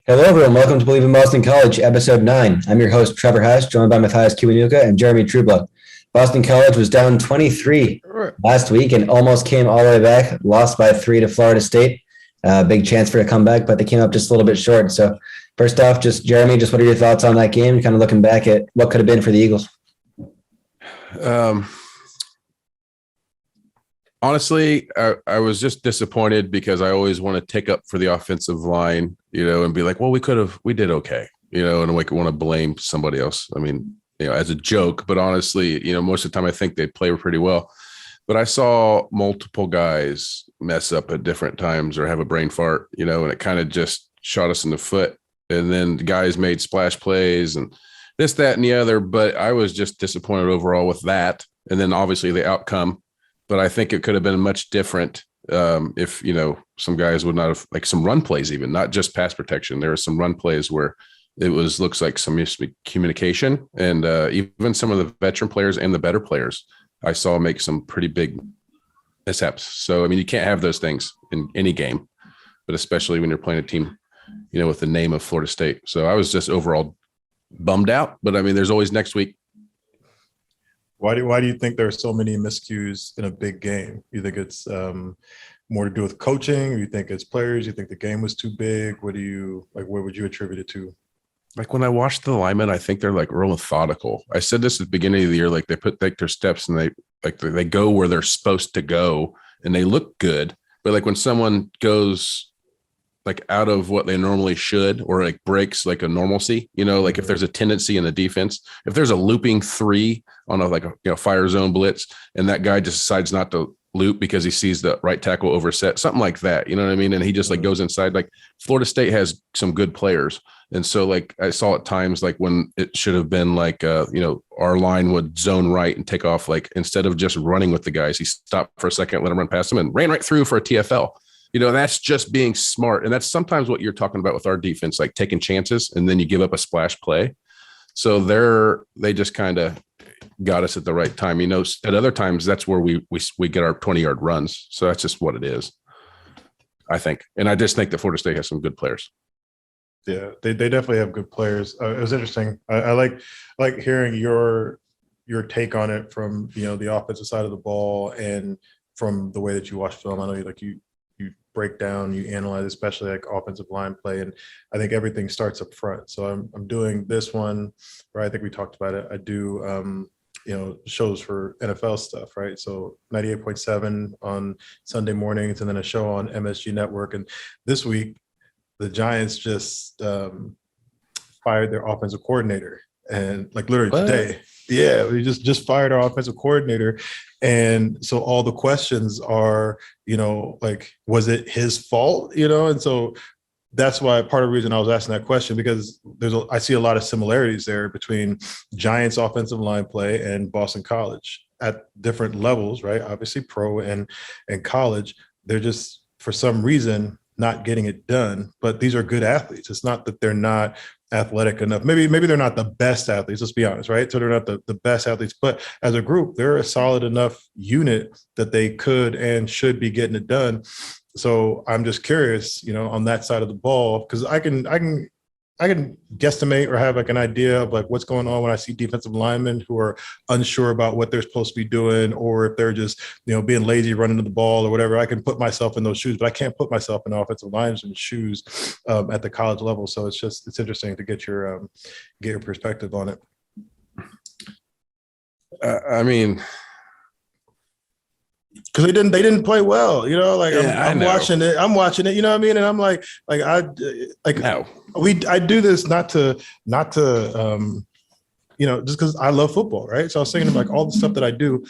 Hello, everyone. Welcome to Believe in Boston College, Episode 9. I'm your host, Trevor Hass, joined by Mathias Kiwanuka and Jeremy Trueblood. Boston College was down 23 last week and almost came all the way back, lost by 3 to Florida State. Big chance for a comeback, but they came up just a little bit short. So first off, Jeremy, what are your thoughts on that game? Kind of looking back at what could have been for the Eagles. Honestly, I was just disappointed because I always want to take up for the offensive line, and be like, well, we did okay, and want to blame somebody else. I mean, as a joke, but honestly, most of the time I think they play pretty well. But I saw multiple guys mess up at different times or have a brain fart, and it kind of just shot us in the foot. And then the guys made splash plays and this, that, and the other. But I was just disappointed overall with that. And then obviously the outcome. But I think it could have been much different if, some guys would not have, like some run plays, even not just pass protection. There were some run plays where it looks like some miscommunication, and even some of the veteran players and the better players I saw make some pretty big mishaps. So, I mean, you can't have those things in any game, but especially when you're playing a team, with the name of Florida State. So I was just overall bummed out, but I mean, there's always next week. Why do you think there are so many miscues in a big game? You think it's more to do with coaching? Or you think it's players? You think the game was too big? What would you attribute it to? Like when I watched the linemen, I think they're like real methodical. I said this at the beginning of the year, like they put their steps and they go where they're supposed to go and they look good. But like when someone goes like out of what they normally should, or like breaks like a normalcy, like if there's a tendency in the defense, if there's a looping three on a fire zone blitz and that guy just decides not to loop because he sees the right tackle overset, something like that, you know what I mean? And he just like goes inside. Like Florida State has some good players. And so like I saw at times like when it should have been like, our line would zone right and take off, like instead of just running with the guys, he stopped for a second, let him run past him and ran right through for a TFL. That's just being smart. And that's sometimes what you're talking about with our defense, like taking chances and then you give up a splash play. So they just kind of got us at the right time. At other times, that's where we get our 20-yard runs. So that's just what it is, I think. And I just think that Florida State has some good players. Yeah, they definitely have good players. It was interesting. I like hearing your take on it from, the offensive side of the ball and from the way that you watch film. I know you break down, you analyze, especially like offensive line play. And I think everything starts up front. So I'm doing this one, right? I think we talked about it. I do, shows for NFL stuff, right? So 98.7 on Sunday mornings and then a show on MSG Network. And this week, the Giants just fired their offensive coordinator. And like literally today, yeah, we just fired our offensive coordinator. And so all the questions are, like, was it his fault? And so that's why part of the reason I was asking that question, because I see a lot of similarities there between Giants offensive line play and Boston College at different levels, right? Obviously pro and college, they're just for some reason not getting it done, but these are good athletes. It's not that they're not athletic enough. Maybe they're not the best athletes, let's be honest, right? So they're not the best athletes, but as a group, they're a solid enough unit that they could and should be getting it done. So I'm just curious, on that side of the ball, because I can guesstimate or have like an idea of like what's going on when I see defensive linemen who are unsure about what they're supposed to be doing, or if they're just, being lazy running to the ball or whatever. I can put myself in those shoes, but I can't put myself in offensive linemen's shoes at the college level. So it's interesting to get your perspective on it. I mean, because they didn't play well, I'm watching it, you know what I mean? And I'm like I do this not to just because I love football, right? So I was thinking like all the stuff that I do,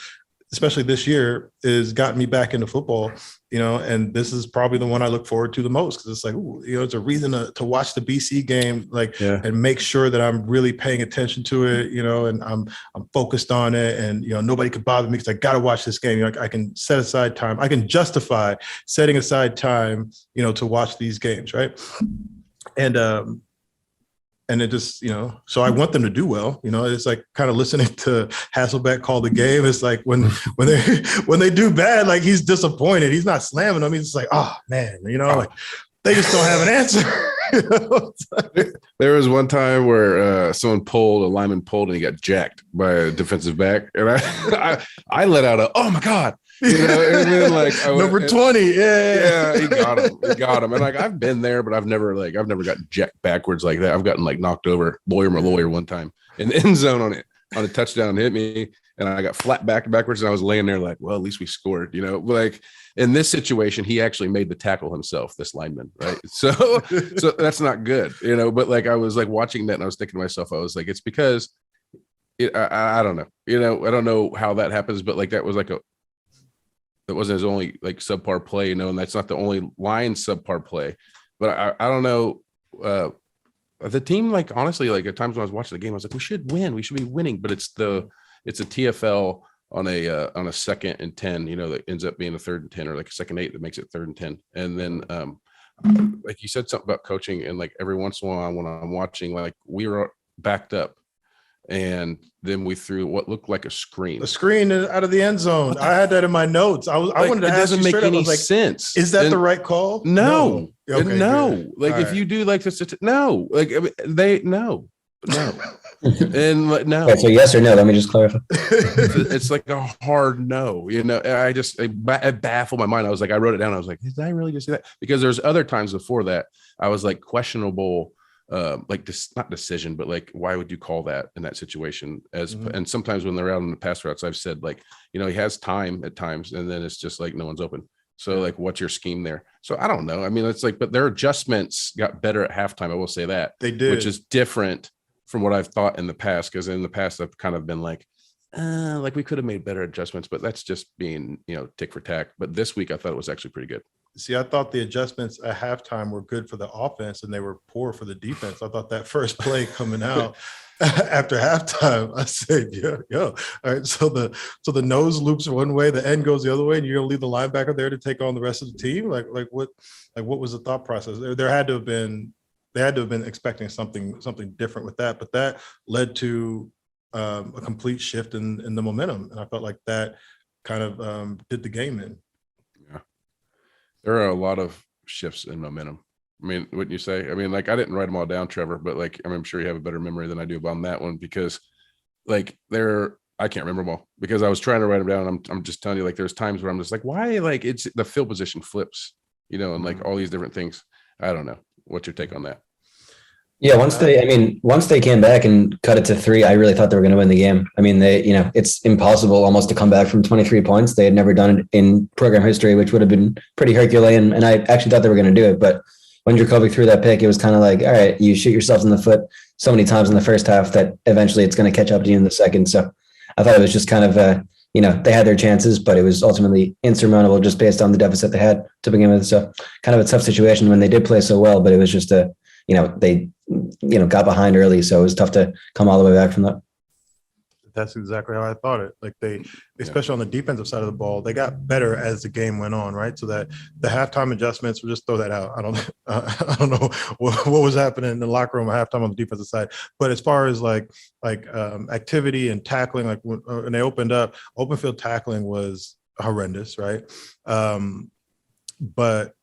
especially this year, is gotten me back into football, and this is probably the one I look forward to the most, because it's like, it's a reason to watch the BC game, and make sure that I'm really paying attention to it, and I'm focused on it, and nobody could bother me because I got to watch this game. I can set aside time. I can justify setting aside time, to watch these games, right? And it just, so I want them to do well. It's like kind of listening to Hasselbeck call the game. It's like when they do bad, like he's disappointed. He's not slamming them. He's just like, oh man, like they just don't have an answer. There was one time where a lineman pulled, and he got jacked by a defensive back, and I let out a "oh my god," and then like number 20, yeah, he got him, and like I've been there, but I've never gotten jacked backwards like that. I've gotten like knocked over. My lawyer one time in the end zone on a touchdown, hit me, and I got flat backwards, and I was laying there like, well, at least we scored, like. In this situation, he actually made the tackle himself, this lineman, right? So that's not good, but like I was like watching that, and I was thinking to myself, I was like, it's because I don't know, I don't know how that happens, but like that wasn't his only like subpar play, and that's not the only line subpar play, but I don't know. The team, like honestly, like at times when I was watching the game, I was like, we should win, we should be winning, but it's a TFL on a 2nd and 10, that ends up being a 3rd and 10, or like a 2nd 8 that makes it 3rd and 10. And then like you said something about coaching, and like every once in a while when I'm watching, like we were backed up, and then we threw what looked like a screen out of the end zone. I had that in my notes. I wanted to ask you straight up. It doesn't make any sense. Is that the right call? No. Okay, no. Good. Like all if you do like this, no. Like no. And like, no. Okay, so yes or no? Let me just clarify. It's like a hard no. I baffled my mind. I was like, I wrote it down. I was like, did I really just do that? Because there's other times before that I was like questionable, like this not decision, but like why would you call that in that situation? And sometimes when they're out on the pass routes, I've said like, he has time at times, and then it's just like no one's open. So like, what's your scheme there? So I don't know. I mean, it's like, but their adjustments got better at halftime. I will say that they did, which is different from what I've thought in the past, because in the past I've kind of been like we could have made better adjustments, but that's just being, tick for tack. But this week I thought it was actually pretty good. See, I thought the adjustments at halftime were good for the offense and they were poor for the defense. I thought that first play coming out after halftime, I said, yo. All right, so the nose loops one way, the end goes the other way, and you're gonna leave the linebacker there to take on the rest of the team. Like what was the thought process? There had to have been. They had to have been expecting something different with that, but that led to a complete shift in the momentum, and I felt like that kind of did the game in. Yeah, there are a lot of shifts in momentum. I mean, wouldn't you say? I mean, like I didn't write them all down, Trevor, but like I'm sure you have a better memory than I do about that one, because like I can't remember them all because I was trying to write them down. I'm just telling you, like there's times where I'm just like, why? Like it's the field position flips, and like all these different things. I don't know. What's your take on that? Yeah, once they came back and cut it to 3, I really thought they were going to win the game. I mean, it's impossible almost to come back from 23 points. They had never done it in program history, which would have been pretty Herculean. And I actually thought they were going to do it. But when Dracovic threw that pick, it was kind of like, all right, you shoot yourselves in the foot so many times in the first half that eventually it's going to catch up to you in the second. So I thought it was just kind of, they had their chances, but it was ultimately insurmountable just based on the deficit they had to begin with. So kind of a tough situation when they did play so well, but it was just they got behind early, so it was tough to come all the way back from that. That's exactly how I thought it. Like they, especially on the defensive side of the ball, they got better as the game went on, right? So that the halftime adjustments, we'll just throw that out. I don't know what was happening in the locker room at halftime on the defensive side, but as far as like activity and tackling, like when they opened up, open field tackling was horrendous, right? But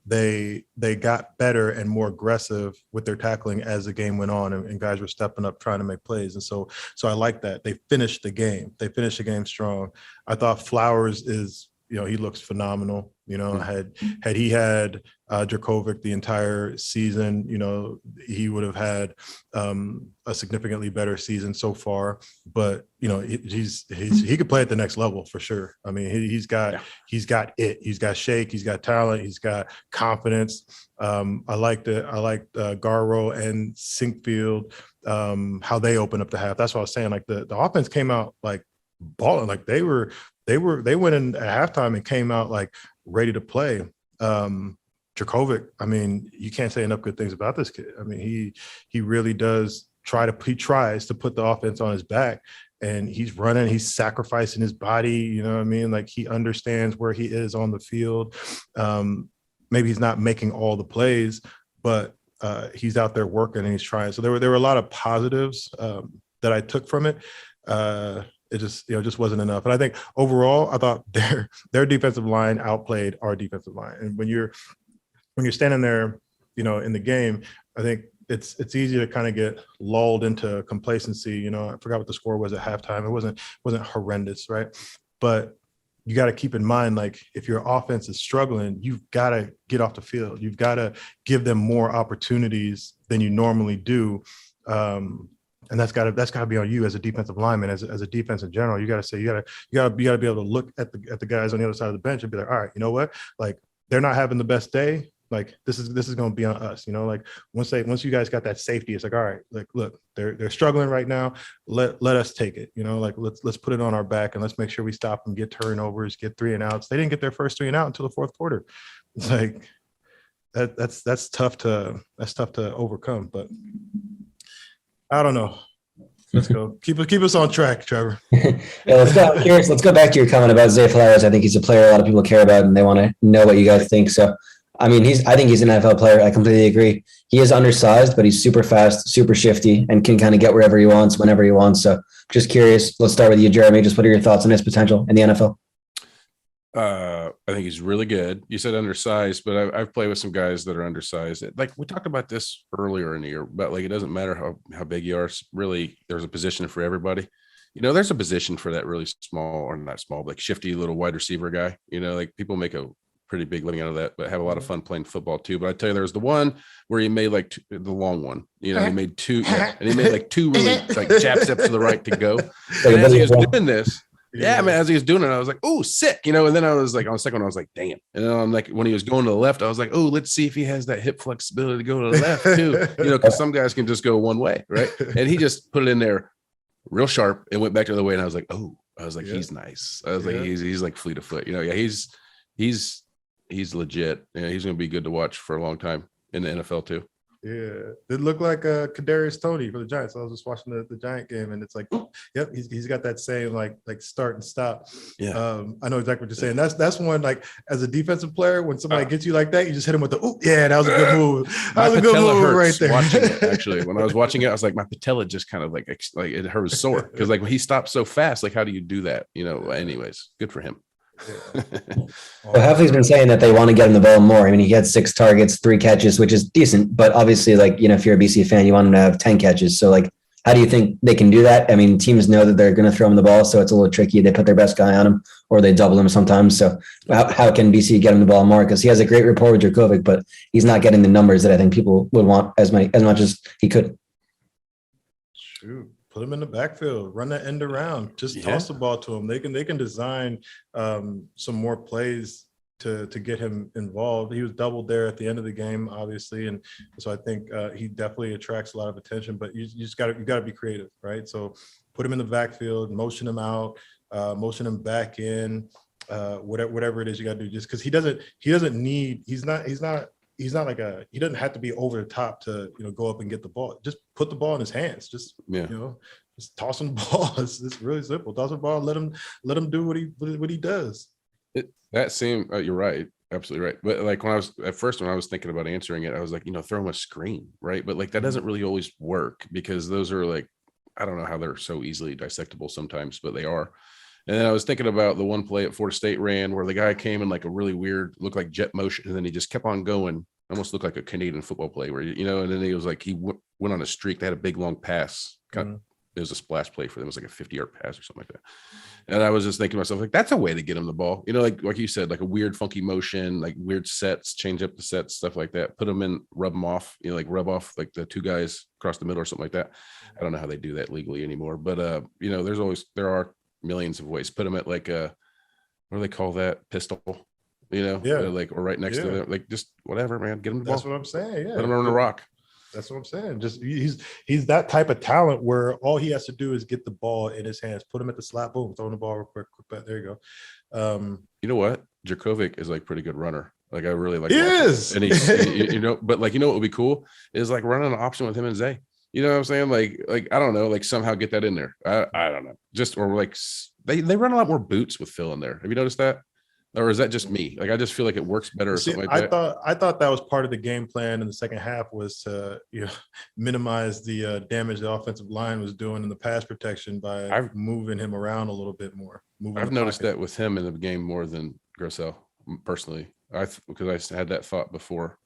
they got better and more aggressive with their tackling as the game went on, and guys were stepping up trying to make plays. And so I like that. They finished the game. They finished the game strong. I thought Flowers is, he looks phenomenal. Had he had Dracovic the entire season, he would have had a significantly better season so far. But he could play at the next level for sure. I mean, he's got it. He's got shake. He's got talent. He's got confidence. I liked Garro and Sinkfield, how they opened up the half. That's what I was saying. Like the offense came out like balling. Like they went in at halftime and came out like ready to play. Dracovic, I mean, you can't say enough good things about this kid. I mean, he really does he tries to put the offense on his back, and he's running, he's sacrificing his body, you know what I mean? Like he understands where he is on the field. Maybe he's not making all the plays, but he's out there working and he's trying. So there were a lot of positives that I took from it. It just wasn't enough. And I think overall, I thought their defensive line outplayed our defensive line. And when you're standing there in the game, I think it's easy to kind of get lulled into complacency. I forgot what the score was at halftime. It wasn't horrendous, right? But you got to keep in mind, like, if your offense is struggling, you've got to get off the field. You've got to give them more opportunities than you normally do. And that's got to be on you as a defensive lineman, as a defense in general. You got to say, you got to be able to look at the guys on the other side of the bench and be like, all right, you know what? Like, they're not having the best day. Like, this is going to be on us, like once you guys got that safety, it's like, all right, like, look, they're struggling right now. Let us take it, like, let's put it on our back and let's make sure we stop them, get turnovers, get 3 and outs. They didn't get their first 3 and out until the fourth quarter. It's like, that's tough to overcome, but I don't know. Let's go. Keep us on track, Trevor. Yeah, let's go back to your comment about Zay Flowers. I think he's a player a lot of people care about, and they want to know what you guys think. So, I mean, I think he's an NFL player. I completely agree. He is undersized, but he's super fast, super shifty, and can kind of get wherever he wants, whenever he wants. So, just curious. Let's start with you, Jeremy. Just what are your thoughts on his potential in the NFL? I think he's really good. You said undersized, but I've played with some guys that are undersized. Like, we talked about this earlier in the year, but like, it doesn't matter how big you are. Really, there's a position for everybody. There's a position for that really small, or not small, like shifty little wide receiver guy. Like, people make a pretty big living out of that, but have a lot of fun playing football too. But I tell you, there's the one where he made like the long one. He made 2, and he made like 2 really like jab steps to the right to go. And as he was doing this. Yeah, man, as he was doing it, I was like, oh, sick, and then I was like, on the second one, I was like, damn. And then I'm like, when he was going to the left, I was like, oh, let's see if he has that hip flexibility to go to the left too, because some guys can just go one way, right? And he just put it in there real sharp and went back the other way. And I was like, oh, he's nice. I was like, he's like fleet of foot, he's legit. He's going to be good to watch for a long time in the NFL too. Yeah, it looked like Kadarius Toney for the Giants. I was just watching the Giant game, and it's like, yep, he's got that same like start and stop. Yeah, I know exactly what you're saying. That's one, like, as a defensive player, when somebody gets you like that, you just hit him with the yeah, that was a good move. That was a good move right there. Watching it, actually, when I was watching it, I was like, my patella just kind of like it hurt, was sore, because like when he stopped so fast, like, how do you do that? Anyways, good for him. Well, Heffley's been saying that they want to get him the ball more. I mean, he had 6 targets, 3 catches, which is decent. But obviously, like, if you're a BC fan, you want him to have 10 catches. So, like, how do you think they can do that? I mean, teams know that they're going to throw him the ball, so it's a little tricky. They put their best guy on him, or they double him sometimes. So how can BC get him the ball more? Because he has a great rapport with Dracovic, but he's not getting the numbers that I think people would want as much as he could. Shoot. Put him in the backfield, run that end around, just toss the ball to him. They can design some more plays to get him involved. He was doubled there at the end of the game, obviously, and so I think he definitely attracts a lot of attention. But you got to be creative, right? So put him in the backfield, motion him out, motion him back in, whatever it is you got to do. Just because he doesn't need, he's not like he doesn't have to be over the top to go up and get the ball. Just put the ball in his hands. Just just toss him the ball. It's really simple. Toss the ball. Let him do what he does. That seemed you're right, absolutely right. But like when I was thinking about answering it, I was like, throw him a screen, right? But like that doesn't really always work, because those are like, I don't know how they're so easily dissectable sometimes, but they are. And then I was thinking about the one play at Florida State ran where the guy came in like a really weird, looked like jet motion, and then he just kept on going. Almost looked like a Canadian football play where, and then he was like, he went on a streak. They had a big long pass. It was a splash play for them. It was like a 50-yard pass or something like that. And I was just thinking to myself, like, that's a way to get him the ball. Like you said, like a weird funky motion, like weird sets, change up the sets, stuff like that. Put them in, rub them off, like rub off like the 2 guys across the middle or something like that. I don't know how they do that legally anymore, but there are millions of ways. Put them at like what do they call that? Pistol, like, or right next to them, like just whatever, man. Get them the ball. That's what I'm saying. Yeah. Let them run the rock. That's what I'm saying. Just he's that type of talent where all he has to do is get the ball in his hands, put him at the slap, boom, throw the ball real quick. There you go. You know what? Dracovic is like pretty good runner. Like I really like. He is, and he's but like what would be cool is like running an option with him and Zay. You know what I'm saying? Like I don't know, like somehow get that in there. I don't know. Just or like they run a lot more boots with Phil in there. Have you noticed that? Or is that just me? Like I just feel like it works better or something like that. I thought that was part of the game plan in the second half was to minimize the damage the offensive line was doing in the pass protection by moving him around a little bit more. I've noticed that with him in the game more than Grosel personally. Because I had that thought before.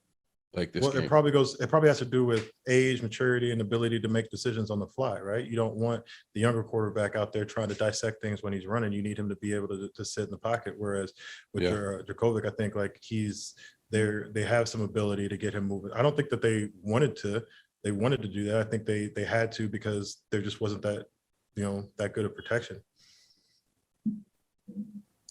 like this Well, game. it probably has to do with age, maturity, and ability to make decisions on the fly, right? You don't want the younger quarterback out there trying to dissect things when he's running. You need him to be able to sit in the pocket. Whereas with Djokovic, I think like he's there, they have some ability to get him moving. I don't think that they wanted to do that. I think they had to because there just wasn't that, that good of protection.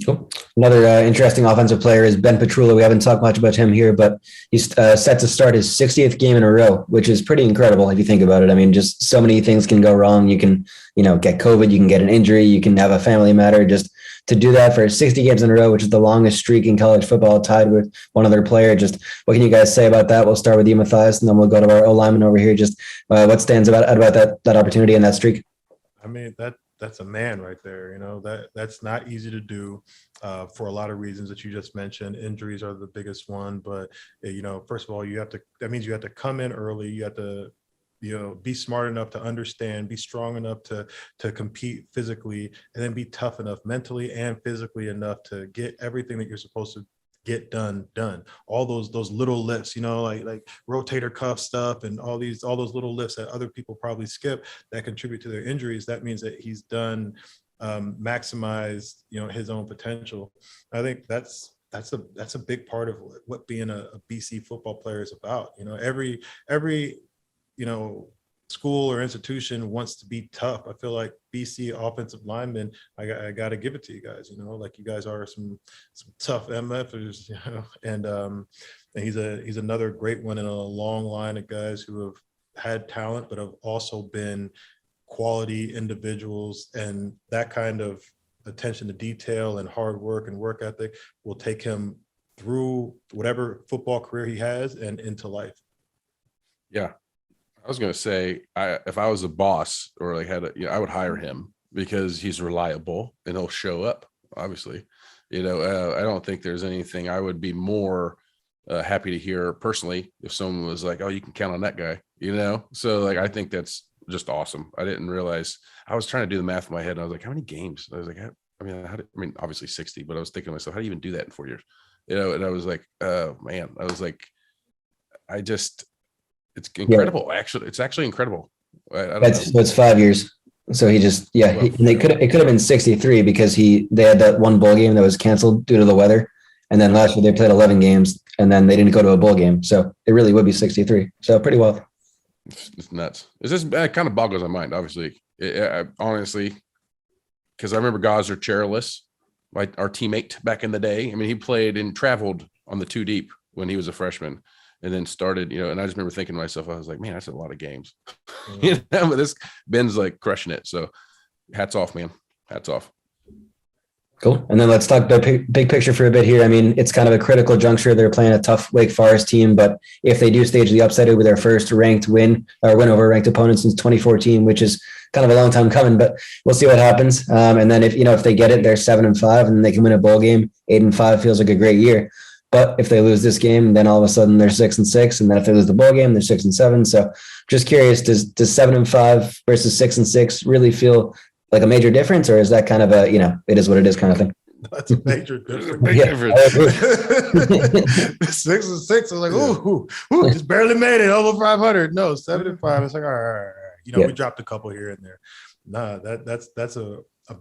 Cool. Another interesting offensive player is Ben Petrula. We haven't talked much about him here, but he's set to start his 60th game in a row, which is pretty incredible if you think about it. I mean, just so many things can go wrong. You can, get COVID, you can get an injury, you can have a family matter. Just to do that for 60 games in a row, which is the longest streak in college football, tied with one other player. Just what can you guys say about that? We'll start with you, Mathias, and then we'll go to our O-lineman over here. Just what stands about that opportunity and that streak? I mean, that's a man right there. That's not easy to do for a lot of reasons that you just mentioned. Injuries are the biggest one, but first of all, that means you have to come in early. You have to, be smart enough to understand, be strong enough to compete physically, and then be tough enough mentally and physically enough to get everything that you're supposed to get done. All those little lifts, like rotator cuff stuff and all those little lifts that other people probably skip that contribute to their injuries. That means that he's done maximized, his own potential. I think that's a big part of what being a BC football player is about. Every school or institution wants to be tough. I feel like BC offensive linemen, I got to give it to you guys. Like you guys are some tough MFers, and he's another great one in a long line of guys who have had talent but have also been quality individuals, and that kind of attention to detail and hard work and work ethic will take him through whatever football career he has and into life. Yeah. I was going to say, if I was a boss or like I would hire him because he's reliable and he'll show up. Obviously, I don't think there's anything I would be more happy to hear personally if someone was like, "Oh, you can count on that guy," So like, I think that's just awesome. I didn't realize. I was trying to do the math in my head, and I was like, "How many games?" I was like, obviously 60, but I was thinking to myself, "How do you even do that in 4 years?" And I was like, "Oh man," I was like, it's incredible. Yeah. Actually, it's actually incredible. I don't know. So it's 5 years. So he just, it could have been 63 because they had that one bowl game that was canceled due to the weather. And then last year they played 11 games and then they didn't go to a bowl game. So it really would be 63. So pretty well. It's nuts. It's just kind of boggles my mind, obviously. Honestly, because I remember Gosser Chairless, our teammate back in the day. I mean, he played and traveled on the 2 deep when he was a freshman. And then started, and I just remember thinking to myself, I was like, man, that's a lot of games. But this Ben's like crushing it. So hats off, man. Hats off. Cool. And then let's talk the big picture for a bit here. I mean, it's kind of a critical juncture. They're playing a tough Wake Forest team, but if they do stage the upset, it will be their first ranked win over a ranked opponent since 2014, which is kind of a long time coming, but we'll see what happens. And then if they get it, they're 7-5 and they can win a bowl game. 8-5 feels like a great year. But if they lose this game, then all of a sudden they're 6-6, and then if they lose the bowl game, they're 6-7. So, just curious, does 7-5 versus 6-6 really feel like a major difference, or is that kind of a it is what it is kind of thing? That's a major difference. Difference. 6-6. I was like, ooh, just barely made it over 500. No, 7-5. It's like, all right. We dropped a couple here and there. Nah, that's a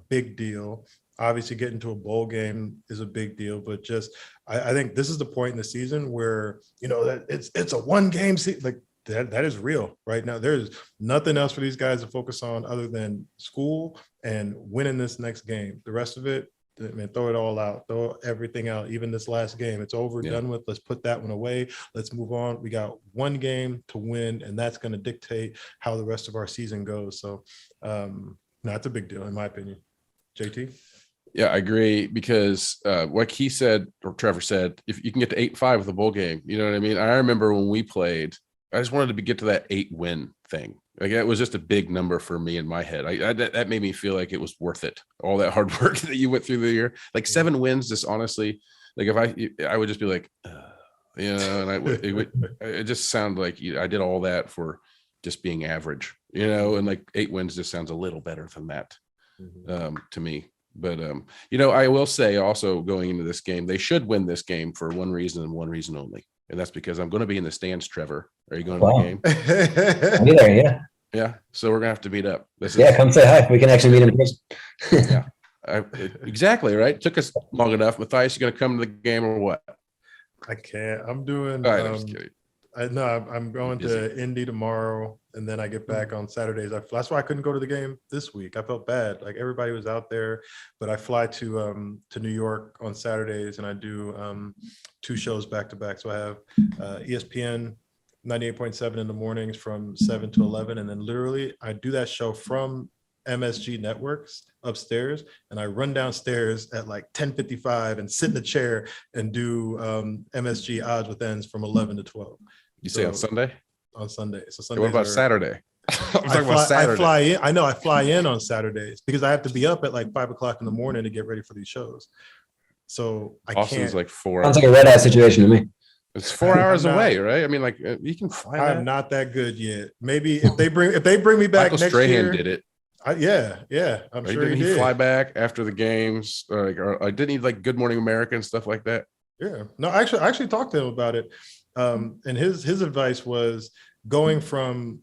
big deal. Obviously, getting to a bowl game is a big deal, but just I think this is the point in the season where that it's a 1 game season. Like that is real right now. There's nothing else for these guys to focus on other than school and winning this next game. The rest of it, man, throw it all out, throw everything out. Even this last game, it's over, done with. Let's put that one away. Let's move on. We got 1 game to win, and that's going to dictate how the rest of our season goes. So, it's a big deal in my opinion. JT. Yeah, I agree because like he said, or Trevor said, if you can get to 8-5 with a bowl game, you know what I mean? I remember when we played, I just wanted to get to that 8-win thing. Like it was just a big number for me in my head. That made me feel like it was worth it. All that hard work that you went through the year, like 7 wins, just honestly, like if I would just be like, and it just sounded like I did all that for just being average, and like 8 wins just sounds a little better than that to me. But, I will say also going into this game, they should win this game for one reason and one reason only. and that's because I'm going to be in the stands. Trevor, are you going Wow. to the game? I'll be there, yeah. Yeah, so we're gonna have to meet up. Come say hi. We can actually meet in person. Yeah, exactly right. Took us long enough. Matthias, you gonna come to the game or what? I can't. I'm doing. All right, I'm just kidding. I'm going to Indy tomorrow, and then I get back on Saturdays. That's why I couldn't go to the game this week. I felt bad. Like everybody was out there, but I fly to New York on Saturdays, and I do 2 shows back to back. So I have ESPN 98.7 in the mornings from 7 to 11, and then literally I do that show from MSG Networks upstairs, and I run downstairs at like 10:55 and sit in the chair and do MSG odds with ends from 11 to 12. You say on Sunday? On Sunday. So Sunday. What about Saturday? I'm talking about Saturday. I fly in. I know I fly in on Saturdays because I have to be up at like 5 o'clock in the morning to get ready for these shows. So I Austin's can't. like 4 Sounds hours. like a red eye situation to me. It's 4 hours away, right? I mean, like you can fly. I'm not that good yet. Maybe if they bring me back Michael next Strahan year. Did it. Yeah. I'm sure didn't he did. Fly back after the games? Or didn't he like Good Morning America and stuff like that? Yeah. No, I actually talked to him about it. And his advice was going from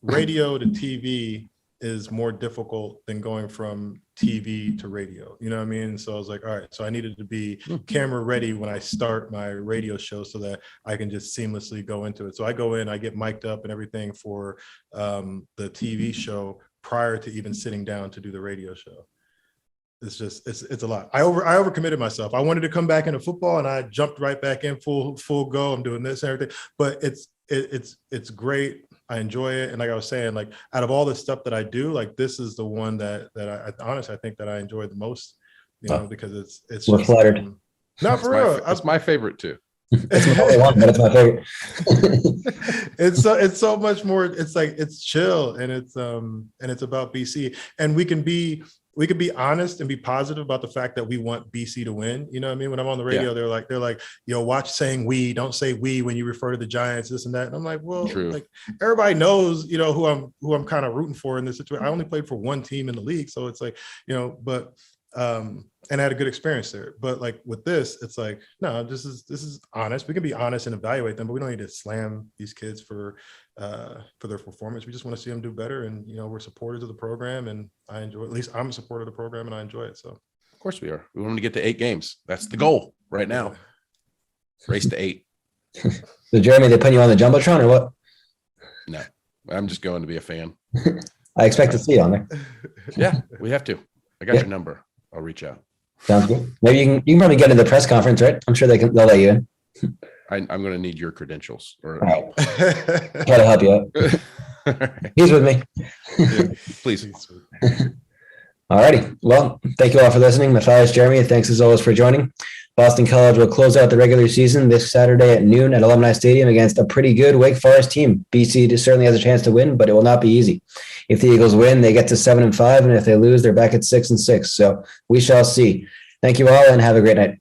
radio to TV is more difficult than going from TV to radio. You know what I mean? So I was like, all right. So I needed to be camera ready when I start my radio show so that I can just seamlessly go into it. So I go in, I get mic'd up and everything for the TV show prior to even sitting down to do the radio show. It's just, it's a lot. I overcommitted myself. I wanted to come back into football and I jumped right back in full go. I'm doing this and everything, but it's great. I enjoy it. And like I was saying, like out of all the stuff that I do, like this is the one that I honestly, I think that I enjoy the most, you know, because it's we're just, flattered. Not for real. That's my favorite too. It's my only one, but it's my favorite. It's so much more. It's like, it's chill and it's about BC, and we can be honest and be positive about the fact that we want BC to win. You know what I mean? When I'm on the radio, they're like, yo, watch saying we, don't say we when you refer to the Giants, this and that. And I'm like, well, like everybody knows, you know, who I'm kind of rooting for in this situation. I only played for one team in the league. So it's like, you know, but, and I had a good experience there. But like with this, it's like, no, this is honest. We can be honest and evaluate them, but we don't need to slam these kids for their performance. We just want to see them do better. And, you know, we're supporters of the program, and I enjoy it. At least I'm a supporter of the program and I enjoy it. So of course we are. We want them to get to 8 games. That's the goal right now. Race to 8. So Jeremy, they put you on the Jumbotron or what? No, I'm just going to be a fan. I expect to see you on there. Yeah, we have to. I got your number. I'll reach out. Sounds good. Maybe you can probably get into the press conference, right? I'm sure they'll let you in. I'm going to need your credentials or help. Try to help you out. He's with me. Yeah, please. All righty. Well, thank you all for listening. Mathias, Jeremy, thanks as always for joining. Boston College will close out the regular season this Saturday at noon at Alumni Stadium against a pretty good Wake Forest team. BC certainly has a chance to win, but it will not be easy. If the Eagles win, they get to 7-5, and if they lose, they're back at 6-6. So we shall see. Thank you all, and have a great night.